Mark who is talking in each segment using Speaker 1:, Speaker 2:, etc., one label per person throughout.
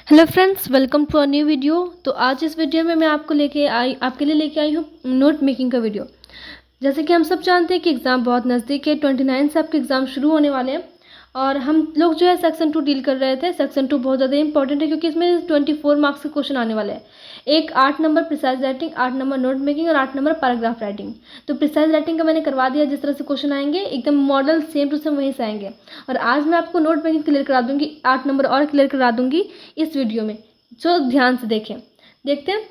Speaker 1: Hello friends, welcome to a new video. तो आज इस वीडियो में मैं आपके लिए लेके आई हूँ नोट मेकिंग का वीडियो। जैसे कि हम सब जानते हैं कि एग्ज़ाम बहुत नज़दीक है। 29 से आपके एग्ज़ाम शुरू होने वाले हैं और हम लोग जो है सेक्शन 2 डील कर रहे थे। सेक्शन 2 बहुत ज़्यादा इंपॉर्टेंट है क्योंकि इसमें 24 मार्क्स के क्वेश्चन आने वाले हैं। एक 8 number precise writing, 8 number note making और 8 नंबर पैराग्राफ राइटिंग। तो प्रिसाइज राइटिंग का मैंने करवा दिया, जिस तरह से क्वेश्चन आएंगे एकदम मॉडल सेम टू सेम वहीं से आएंगे। और आज मैं आपको नोट मेकिंग क्लियर करा दूंगी, 8 नंबर और क्लियर करा दूंगी इस वीडियो में। जो ध्यान से देखें, देखते हैं।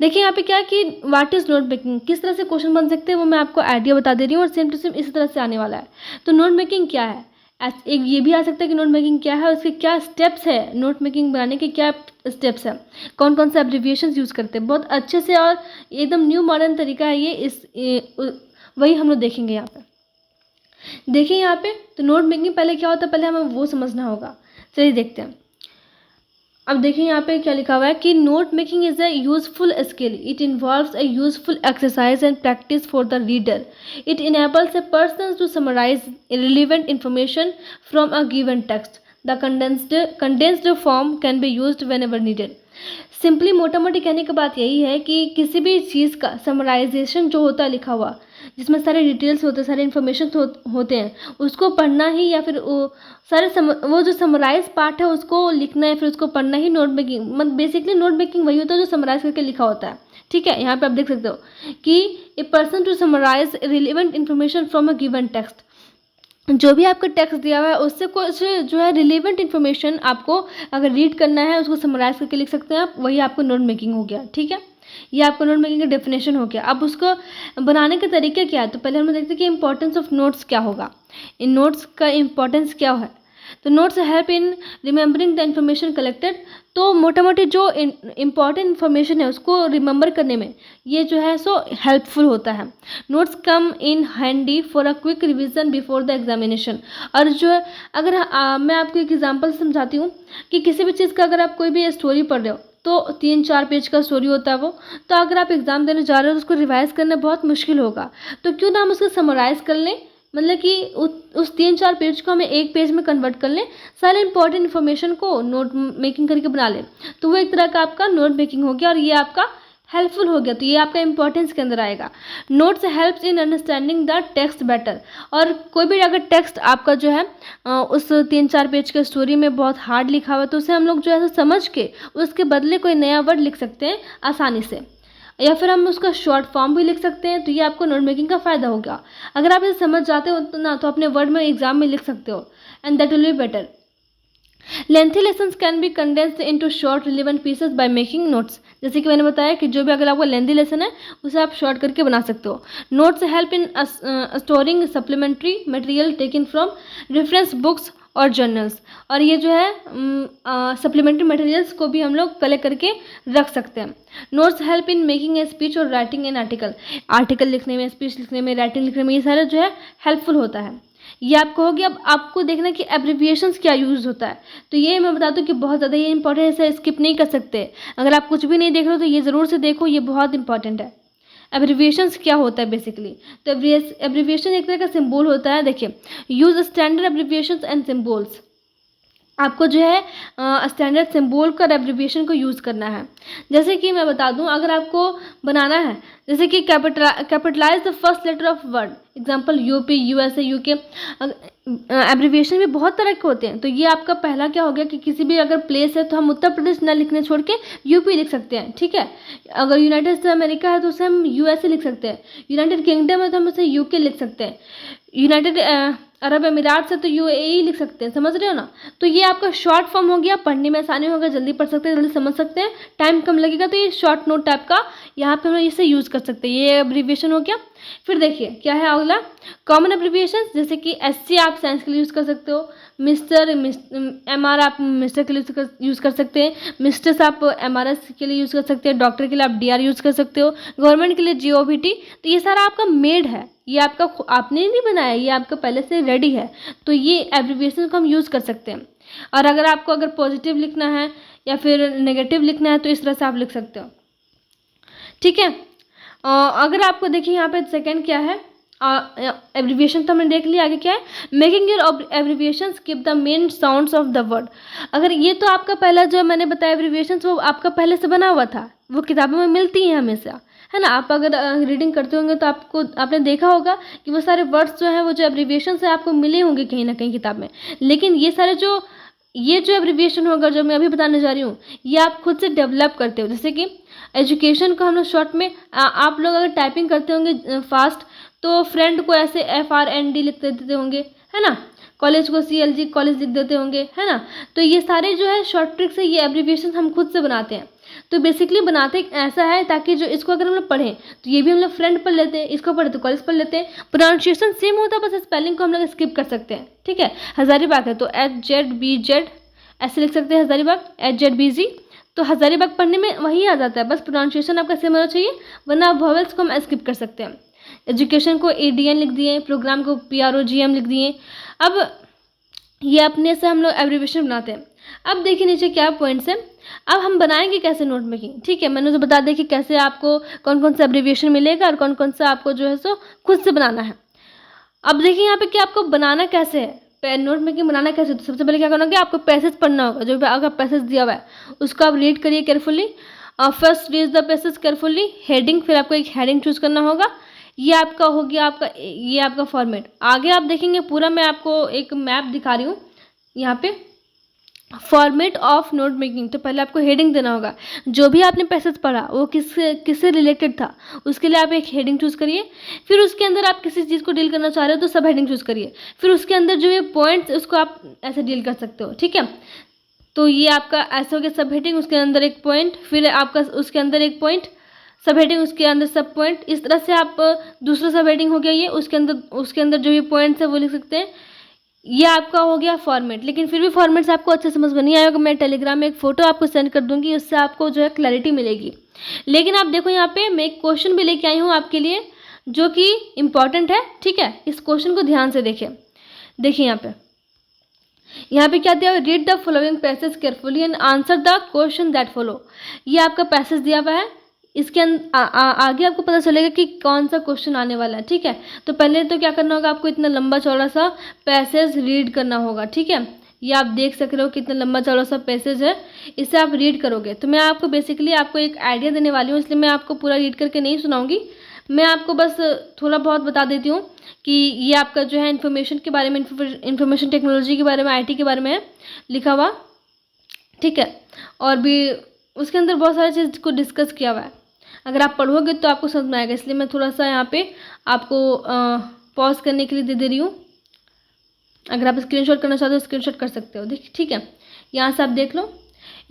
Speaker 1: देखिए यहाँ पे क्या है कि व्हाट इज नोट मेकिंग, किस तरह से क्वेश्चन बन सकते हैं वो मैं आपको आइडिया बता दे रही हूँ और सेम टू सेम इसी तरह से आने वाला है। तो नोट मेकिंग क्या है, एक ये भी आ सकता है कि नोट मेकिंग क्या है, उसके क्या स्टेप्स है, नोट मेकिंग बनाने के क्या स्टेप्स है, कौन कौन से एब्रिविएशन यूज़ करते हैं, बहुत अच्छे से और एकदम न्यू मॉडर्न तरीका है वही हम लोग देखेंगे यहाँ पे। देखिए यहाँ पे तो नोट मेकिंग पहले क्या होता है, पहले हमें वो समझना होगा। चलिए देखते हैं। अब देखिए यहाँ पे क्या लिखा हुआ है कि note making is a useful skill, it involves a useful exercise and practice for the reader, it enables a person to summarise relevant information from a given text, the condensed form can be used whenever needed. Simply मोटा मोटी कहने की बात यही है कि किसी भी चीज़ का समराइजेशन जो होता है लिखा हुआ, जिसमें सारे डिटेल्स होते हैं, सारे इन्फॉर्मेशन होते हैं, उसको पढ़ना ही या फिर वो जो समराइज पार्ट है उसको लिखना है, फिर उसको पढ़ना ही नोट मेकिंग। मतलब बेसिकली नोट मेकिंग वही होता है जो समराइज करके लिखा होता है। ठीक है, यहाँ पे आप देख सकते हो कि a person to summarise relevant information from a given text. जो भी आपका टेक्स्ट दिया हुआ है उससे कुछ जो है रिलेवेंट इन्फॉर्मेशन आपको अगर रीड करना है उसको समराइज करके लिख सकते हैं आप, वही आपको नोट मेकिंग हो गया। ठीक है, ये आपको नोट मेकिंग का डेफिनेशन हो गया। अब उसको बनाने के तरीके क्या है, तो पहले हम देखते हैं कि इंपॉर्टेंस ऑफ नोट्स क्या होगा, इन नोट्स का इंपॉर्टेंस क्या है। तो notes help in remembering the information collected. तो मोटा मोटी जो इम्पॉर्टेंट इन्फॉर्मेशन है उसको रिमेंबर करने में ये जो है सो हेल्पफुल होता है। Notes come in handy for a quick revision before the examination. और जो है अगर मैं आपको एक एग्जांपल समझाती हूँ कि किसी भी चीज़ का अगर आप कोई भी स्टोरी पढ़ रहे हो तो 3-4 पेज का स्टोरी होता है वो, तो अगर आप एग्ज़ाम देने जा रहे हो तो उसको रिवाइज करना बहुत मुश्किल होगा। तो क्यों ना हम उसको समराइज़ कर लें, मतलब कि उस 3-4 पेज को हमें एक पेज में कन्वर्ट कर लें, सारे इंपॉर्टेंट इन्फॉर्मेशन को नोट मेकिंग करके बना लें। तो वो एक तरह का आपका नोट मेकिंग हो गया और ये आपका हेल्पफुल हो गया। तो ये आपका इंपॉर्टेंस के अंदर आएगा। Notes helps in understanding the text better. और कोई भी अगर टेक्स्ट आपका जो है उस 3-4 पेज के स्टोरी में बहुत हार्ड लिखा हुआ है तो उसे हम लोग जो है समझ के उसके बदले कोई नया वर्ड लिख सकते हैं आसानी से, या फिर हम उसका शॉर्ट फॉर्म भी लिख सकते हैं। तो ये आपको नोट मेकिंग का फ़ायदा होगा। अगर आप इसे समझ जाते हो तो ना तो अपने वर्ड में एग्जाम में लिख सकते हो, and that will be better. Lengthy lessons can be condensed into short relevant pieces by making notes. जैसे कि मैंने बताया कि जो भी अगर आपका लेंथी लेसन है उसे आप शॉर्ट करके बना सकते हो। Notes help in storing supplementary material taken from reference books और जर्नल्स। और ये जो है सप्लीमेंट्री मटेरियल्स को भी हम लोग कलेक्ट करके रख सकते हैं। Notes help in making a speech और राइटिंग एन आर्टिकल। आर्टिकल लिखने में, स्पीच लिखने में, राइटिंग लिखने में, ये सारा जो है हेल्पफुल होता है। ये आपको हो गया। अब आपको देखना कि एब्रिविएशंस क्या यूज़ होता है। तो ये मैं बता दूं कि बहुत ज़्यादा ये इंपॉर्टेंट है, स्किप नहीं कर सकते। अगर आप कुछ भी नहीं देख रहे हो तो ये ज़रूर से देखो, ये बहुत इंपॉर्टेंट है। एब्रिविएशंस क्या होता है बेसिकली, तो एब्रिविएशन एक तरह का सिंबल होता है। देखिए, use standard abbreviations and symbols. आपको जो है स्टैंडर्ड सिंबल का एब्रिविएशन को यूज़ करना है। जैसे कि मैं बता दूं, अगर आपको बनाना है जैसे कि capitalise the first letter of word, example UP, USA, UK. Abbreviation भी बहुत तरह के होते हैं। तो ये आपका पहला क्या हो गया कि किसी भी अगर प्लेस है तो हम उत्तर प्रदेश न लिखने छोड़ के यूपी लिख सकते हैं। ठीक है, अगर यूनाइटेड स्टेट्स अमेरिका है तो उसे हम यूएसए लिख सकते हैं। यूनाइटेड किंगडम है तो हम उसे यूके लिख सकते हैं। यूनाइटेड अरब अमीरात से तो यूएई लिख सकते हैं। समझ रहे हो ना। तो ये आपका शॉर्ट फॉर्म हो गया, पढ़ने में आसानी होगा, जल्दी पढ़ सकते हैं, जल्दी समझ सकते हैं, टाइम कम लगेगा। तो ये शॉर्ट नोट टाइप का यहाँ पे हम इसे यूज़ कर सकते हैं। ये एब्रिविएशन हो गया। फिर देखिए क्या है अगला, कॉमन एब्रिविएशन। जैसे कि एससी आप साइंस के लिए यूज़ कर सकते हो, मिस्टर एमआर आप मिस्टर के लिए यूज़ कर सकते हैं, मिस्टर्स आप एमआरएस के लिए यूज़ कर सकते हैं, डॉक्टर के लिए आप डीआर यूज़ कर सकते हो, गवर्नमेंट के लिए जीओबीटी। तो ये सारा आपका मेड है, ये आपका आपने नहीं बनाया, ये आपका पहले से रेडी है। तो ये एब्रिविएशन को हम यूज़ कर सकते हैं। और अगर आपको अगर पॉजिटिव लिखना है या फिर नेगेटिव लिखना है तो इस तरह से आप लिख सकते हो। ठीक है, अगर आपको देखिए यहाँ पे सेकंड क्या है, एब्रीविएशन तो हमने देख लिया, आगे क्या है, making your abbreviation keep the main sounds of the word. अगर ये तो आपका पहला जो मैंने बताया एब्रीविएशन वो आपका पहले से बना हुआ था, वो किताबों में मिलती हैं हमेशा, है ना। आप अगर रीडिंग करते होंगे तो आपने देखा होगा कि वो सारे वर्ड्स जो हैं, वो जो एब्रीविएशन है आपको मिले होंगे कहीं ना कहीं किताब में। लेकिन ये जो एब्रीविएशन होगा जो मैं अभी बताने जा रही हूँ, ये आप खुद से डेवलप करते हो। जैसे कि एजुकेशन को हम लोग शॉर्ट में आप लोग अगर टाइपिंग करते होंगे फास्ट, तो फ्रेंड को ऐसे FRND लिख देते होंगे, है ना। कॉलेज को CLG कॉलेज लिख देते होंगे, है ना। तो ये सारे जो है शॉर्ट ट्रिक्स है, ये एब्रीविएशन हम खुद से बनाते हैं। तो बेसिकली बनाते ऐसा है ताकि जो इसको अगर हम लोग पढ़ें तो ये भी हम लोग फ्रेंड पढ़ लेते हैं, इसको पढ़े तो कॉलेज पढ़ लेते हैं। प्रोनाउंसिएशन सेम होता है, बस स्पेलिंग को हम लोग स्किप कर सकते हैं, ठीक है। हज़ारीबाग है तो HZBZ ऐसे लिख सकते हैं, हज़ारीबाग HZBZ। तो हज़ारीबाग पढ़ने में वही आ जाता है, बस प्रोनाउंसिएशन आपका सेम होना चाहिए, वरना वॉवेल्स को हम स्किप कर सकते हैं। एजुकेशन को ADN लिख दिए, प्रोग्राम को PROGM लिख दिए। अब ये अपने से हम लोग एब्रीविएशन बनाते हैं। अब देखिए नीचे क्या पॉइंट्स है। अब हम बनाएंगे कैसे नोट मेकिंग, ठीक है। मैंने तो बता दिया कि कैसे आपको कौन कौन सा एब्रीविएशन मिलेगा और कौन कौन सा आपको जो है सो खुद से बनाना है। अब देखिए यहाँ पे कि आपको बनाना कैसे है, नोट मेकिंग बनाना कैसे। तो सबसे पहले क्या करना होगा, आपको पैसेज पढ़ना होगा। जो भी आपका पैसेज दिया हुआ है उसको आप रीड करिए carefully. First read the passage carefully. Heading, फिर आपको एक हेडिंग चूज करना होगा। ये आपका हो गया, ये आपका फॉर्मेट। आगे आप देखेंगे पूरा मैं आपको एक मैप दिखा रही हूँ यहाँ पे, फॉर्मेट ऑफ नोट मेकिंग। तो पहले आपको हेडिंग देना होगा, जो भी आपने पैसेज पढ़ा वो किससे रिलेटेड था, उसके लिए आप एक हेडिंग चूज़ करिए। फिर उसके अंदर आप किसी चीज़ को डील करना चाह रहे हो तो सब हेडिंग चूज़ करिए। फिर उसके अंदर जो ये पॉइंट्स उसको आप ऐसे डील कर सकते हो, ठीक है। तो ये आपका ऐसे हो गया सब हेडिंग, उसके अंदर एक पॉइंट, फिर आपका उसके अंदर एक पॉइंट, सब हेडिंग, उसके अंदर सब पॉइंट। इस तरह से आप दूसरा सब हेडिंग हो गया ये, उसके अंदर जो भी पॉइंट्स है वो लिख सकते हैं। ये आपका हो गया फॉर्मेट। लेकिन फिर भी फॉर्मेट से आपको अच्छे समझ में नहीं आएगा, मैं टेलीग्राम में एक फ़ोटो आपको सेंड कर दूंगी, उससे आपको जो है क्लैरिटी मिलेगी। लेकिन आप देखो यहाँ पे मैं एक क्वेश्चन भी लेके आई हूँ आपके लिए जो कि इम्पॉर्टेंट है, ठीक है। इस क्वेश्चन को ध्यान से देखिए यहाँ पे क्या दिया हुआ, read the following passage carefully and answer the question that follow. ये आपका पैसेज दिया हुआ है, इसके आगे आपको पता चलेगा कि कौन सा क्वेश्चन आने वाला है, ठीक है। तो पहले तो क्या करना होगा, आपको इतना लंबा चौड़ा सा पैसेज रीड करना होगा, ठीक है। ये आप देख सक रहे हो कितना लंबा चौड़ा सा पैसेज है, इसे आप रीड करोगे। तो मैं आपको बेसिकली आपको एक आइडिया देने वाली हूँ, इसलिए मैं आपको पूरा रीड करके नहीं सुनाऊंगी। मैं आपको बस थोड़ा बहुत बता देती हूँ कि ये आपका जो है इन्फॉर्मेशन के बारे में, इन्फॉर्मेशन टेक्नोलॉजी के बारे में, IT के बारे में है लिखा हुआ, ठीक है। और भी उसके अंदर बहुत सारी चीज़ को डिस्कस किया हुआ है। अगर आप पढ़ोगे तो आपको समझ में आएगा, इसलिए मैं थोड़ा सा यहाँ पे आपको पॉज करने के लिए दे रही हूँ। अगर आप स्क्रीनशॉट करना चाहते हो स्क्रीनशॉट कर सकते हो, देख, ठीक है। यहाँ से आप देख लो,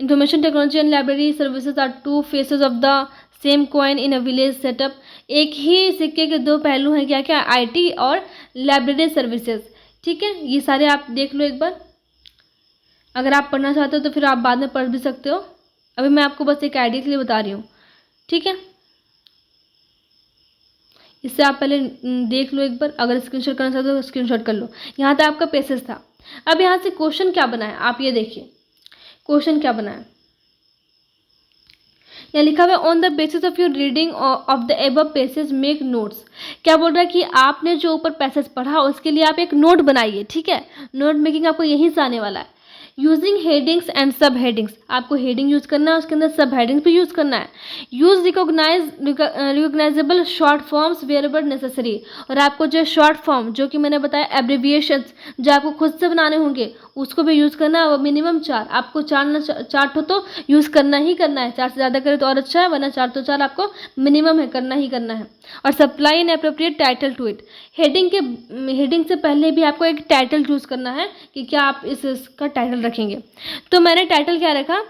Speaker 1: information technology and library services are two faces of the same coin in a village setup. एक ही सिक्के के दो पहलू हैं, क्या क्या, IT और लाइब्रेरी सर्विसेज, ठीक है। ये सारे आप देख लो एक बार। अगर आप पढ़ना चाहते हो तो फिर आप बाद में पढ़ भी सकते हो, अभी मैं आपको बस एक आइडिया के लिए बता रही हूँ, ठीक है। इससे आप पहले देख लो एक बार, अगर स्क्रीनशॉट करना चाहते हो तो स्क्रीनशॉट कर लो। यहाँ तक आपका पेसेज था। अब यहाँ से क्वेश्चन क्या बना है आप ये देखिए, क्वेश्चन क्या बना है, यहाँ लिखा हुआ है on the basis of your reading of the above passage make notes. क्या बोल रहा है कि आपने जो ऊपर पैसेज पढ़ा उसके लिए आप एक नोट बनाइए, ठीक है। नोट मेकिंग आपको यहीं से आने वाला है। यूजिंग हेडिंग्स एंड सब हेडिंग्स, आपको हेडिंग यूज़ करना है, उसके अंदर सब हेडिंग्स भी यूज़ करना है। Use recognisable short forms wherever necessary, और आपको जो शॉर्ट फॉर्म जो कि मैंने बताया एब्रीविएशंस जो आपको खुद से बनाने होंगे उसको भी यूज़ करना है। वो मिनिमम 4, आपको 4 ठो तो यूज़ करना ही करना है, 4 से ज़्यादा करें तो और अच्छा है, वरना 4 तो 4 आपको मिनिमम है, करना ही करना है। और supply an appropriate title to it, heading से पहले भी आपको एक टाइटल चूज़ करना है कि क्या आप इसका टाइटल रखेंगे। तो मैंने टाइटल क्या रखा,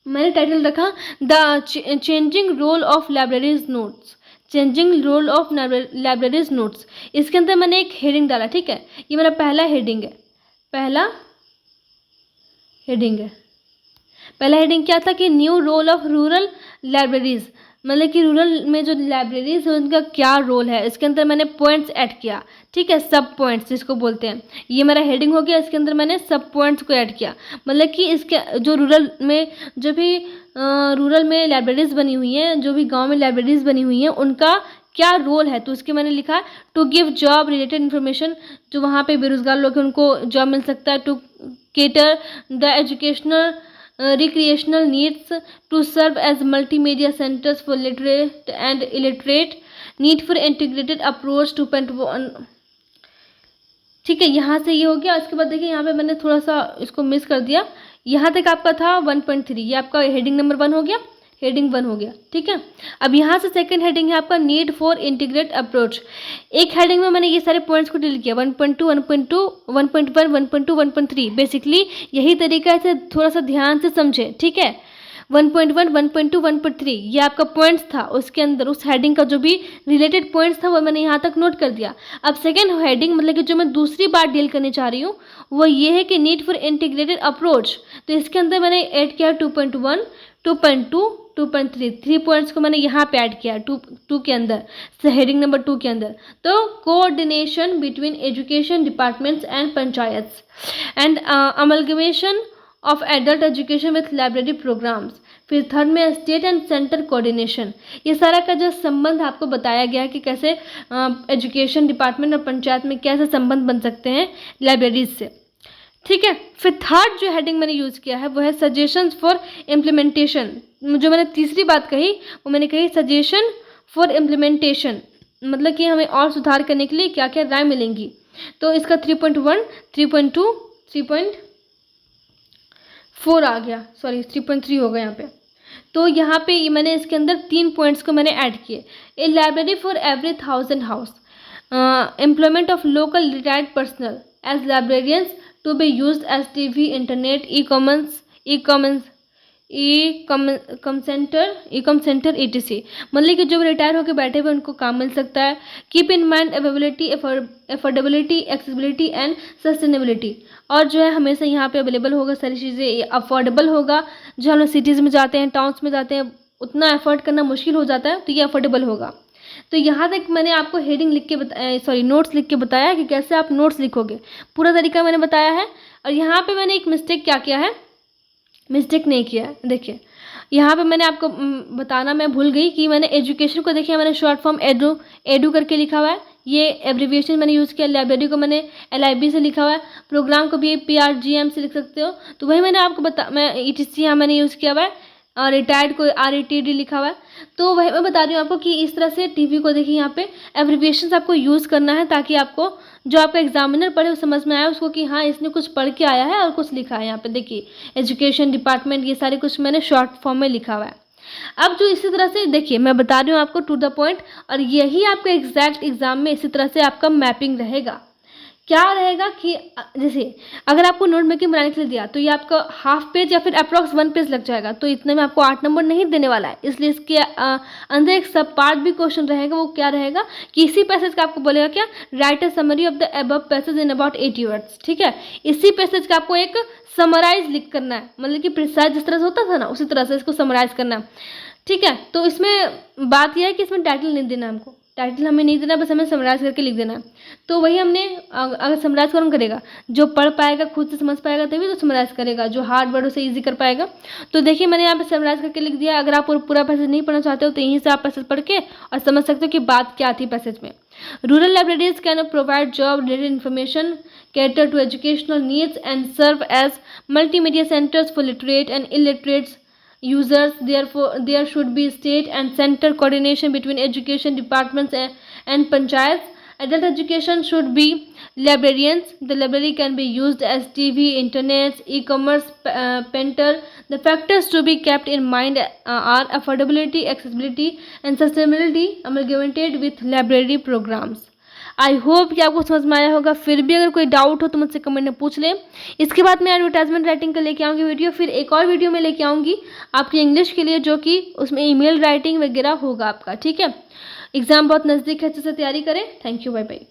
Speaker 1: मैंने टाइटल रखा the changing role of libraries notes, changing role of libraries notes. इसके अंदर मैंने एक हेडिंग डाला, ठीक है। ये मेरा पहला हेडिंग है, पहला हेडिंग क्या था कि new role of rural libraries, मतलब कि रूरल में जो लाइब्रेरीज है उनका क्या रोल है। इसके अंदर मैंने पॉइंट्स ऐड किया, ठीक है, सब पॉइंट्स जिसको बोलते हैं। ये मेरा हेडिंग हो गया, इसके अंदर मैंने सब पॉइंट्स को ऐड किया, मतलब कि इसके जो रूरल में लाइब्रेरीज बनी हुई हैं, जो भी गांव में लाइब्रेरीज बनी हुई हैं, उनका क्या रोल है, तो उसके मैंने लिखा है to give job related information, जो वहाँ पे बेरोजगार लोग हैं उनको जॉब मिल सकता है, to cater the educational recreational needs, to serve as multimedia centers for literate and illiterate, need for integrated approach to 2.1। ठीक है, यहाँ से ये हो गया। उसके बाद देखिए यहाँ पे मैंने थोड़ा सा इसको मिस कर दिया, यहाँ तक आपका था 1.3, ये आपका हेडिंग नंबर 1 हो गया, हेडिंग 1 हो गया। ठीक है, अब यहाँ से सेकंड हेडिंग है आपका नीड फॉर इंटीग्रेट अप्रोच। एक हेडिंग में मैंने ये सारे पॉइंट्स को डील किया, 1.2, 1.2, 1.1, 1.2, 1.3। बेसिकली यही तरीका है, थोड़ा सा ध्यान से समझे। ठीक है, 1.1, 1.2, 1.3 ये आपका पॉइंट्स था, उसके अंदर उस हेडिंग का जो भी रिलेटेड पॉइंट्स था वो मैंने यहाँ तक नोट कर दिया। अब सेकेंड हेडिंग मतलब कि जो मैं दूसरी बात डील करने चाह रही हूँ वो ये है कि नीड फॉर इंटीग्रेटेड अप्रोच। तो इसके अंदर मैंने ऐड किया 2.1, 2.2, 2.3, 3 पॉइंट्स को मैंने यहाँ पे ऐड किया 2 के अंदर, हेडिंग नंबर 2 के अंदर। तो coordination between education departments and panchayats and amalgamation of adult education with library programmes. फिर थर्ड में स्टेट एंड सेंटर कोऑर्डिनेशन। ये सारा का जो संबंध आपको बताया गया कि कैसे एजुकेशन डिपार्टमेंट और पंचायत में कैसे संबंध बन सकते हैं लाइब्रेरीज से। ठीक है, फिर थर्ड जो हेडिंग मैंने यूज़ किया है वो है सजेशंस फॉर इम्प्लीमेंटेशन। जो मैंने तीसरी बात कही वो मैंने कही सजेशन फॉर इम्प्लीमेंटेशन, मतलब कि हमें और सुधार करने के लिए क्या क्या राय मिलेंगी। तो इसका 3.1, 3.2, 3.4 आ गया, सॉरी 3.3 हो गया यहाँ पे। तो यहाँ पे ये मैंने इसके अंदर 3 पॉइंट्स को मैंने ऐड किए। A library for every 1000 house, employment of local retired personal as librarians to be used as TV, internet, e com centre ETC। मतलब कि जो रिटायर होकर बैठे हुए उनको काम मिल सकता है। Keep in mind availability, affordability, accessibility and sustainability. और जो है हमेशा यहाँ पे अवेलेबल होगा सारी चीज़ें, अफोर्डेबल होगा। जो हम लोग सिटीज़ में जाते हैं, टाउन्स में जाते हैं, उतना एफर्ट करना मुश्किल हो जाता है, तो ये अफोर्डेबल होगा। तो यहाँ तक मैंने आपको हेडिंग लिख के नोट्स लिख के बताया कि कैसे आप नोट्स लिखोगे, पूरा तरीका मैंने बताया है। और यहाँ पे मैंने एक मिस्टेक क्या किया है, मिस्टेक नहीं किया है। देखिए यहाँ पे मैंने आपको बताना मैं भूल गई कि मैंने एजुकेशन को देखिए मैंने शॉर्ट फॉर्म एडू करके लिखा हुआ है, ये एब्रीविएशन मैंने यूज़ किया। लाइब्रेरी को मैंने LIB से लिखा हुआ है, प्रोग्राम को भी PRGM से लिख सकते हो। तो वही मैंने आपको मैं ETC यहाँ मैंने यूज़ किया हुआ है, और रिटायर्ड को RETD लिखा हुआ है। तो वही मैं बता रही हूँ आपको कि इस तरह से टीवी को देखिए यहाँ पे एब्रीविएशन आपको यूज़ करना है, ताकि आपको जो आपका एग्जामिनर पढ़े वो समझ में आया उसको कि हाँ इसने कुछ पढ़ के आया है और कुछ लिखा है। यहाँ पे देखिए एजुकेशन डिपार्टमेंट, ये सारे कुछ मैंने शॉर्ट फॉर्म में लिखा हुआ है। अब जो इसी तरह से देखिए मैं बता रही हूँ आपको टू द पॉइंट, और यही आपका एग्जैक्ट एग्जाम में इसी तरह से आपका मैपिंग रहेगा। क्या रहेगा कि जैसे अगर आपको नोट मेकिंग बनाने के लिए दिया तो ये आपका हाफ पेज या फिर अप्रॉक्स 1 पेज लग जाएगा, तो इतने में आपको 8 नंबर नहीं देने वाला है। इसलिए इसके अंदर एक सब पार्ट भी क्वेश्चन रहेगा। वो क्या रहेगा कि इसी पैसेज का आपको बोलेगा क्या, right a summary of the above passage in about 80 words. ठीक है, इसी पैसेज का आपको एक समराइज लिख करना है, मतलब कि प्रिसाइज जिस तरह से होता था ना उसी तरह से इसको समराइज करना है। ठीक है, तो इसमें बात यह है कि इसमें टाइटल नहीं देना, हमको टाइटल हमें नहीं देना, बस हमें समराइज करके लिख देना है। तो वही हमने अगर समराइज कौन करेगा, जो पढ़ पाएगा खुद से समझ पाएगा तभी तो समराइज करेगा, जो हार्ड वर्ड से इजी कर पाएगा। तो देखिए मैंने यहाँ पे समराइज करके लिख दिया। अगर आप पूरा पैसेज नहीं पढ़ना चाहते हो तो यहीं से आप पैसेज पढ़ के और समझ सकते हो कि बात क्या थी पैसेज में। Rural libraries can provide job related information, cater to educational needs and serve as multimedia centers for literate and illiterate users. Therefore, there should be state and center coordination between education departments and panchayats. Adult education should be librarians. The library can be used as TV, internet, e-commerce, painter. The factors to be kept in mind are affordability, accessibility, and sustainability amalgamated with library programs. I hope कि आपको समझ में आया होगा। फिर भी अगर कोई डाउट हो तो मुझसे कमेंट में पूछ लें। इसके बाद मैं एडवर्टाइजमेंट राइटिंग का लेके आऊँगी वीडियो, फिर एक और वीडियो में लेके आऊँगी आपकी इंग्लिश के लिए, जो कि उसमें ईमेल राइटिंग वगैरह होगा आपका। ठीक है, एग्ज़ाम बहुत नज़दीक है, अच्छे से तैयारी करें। Thank you, bye bye.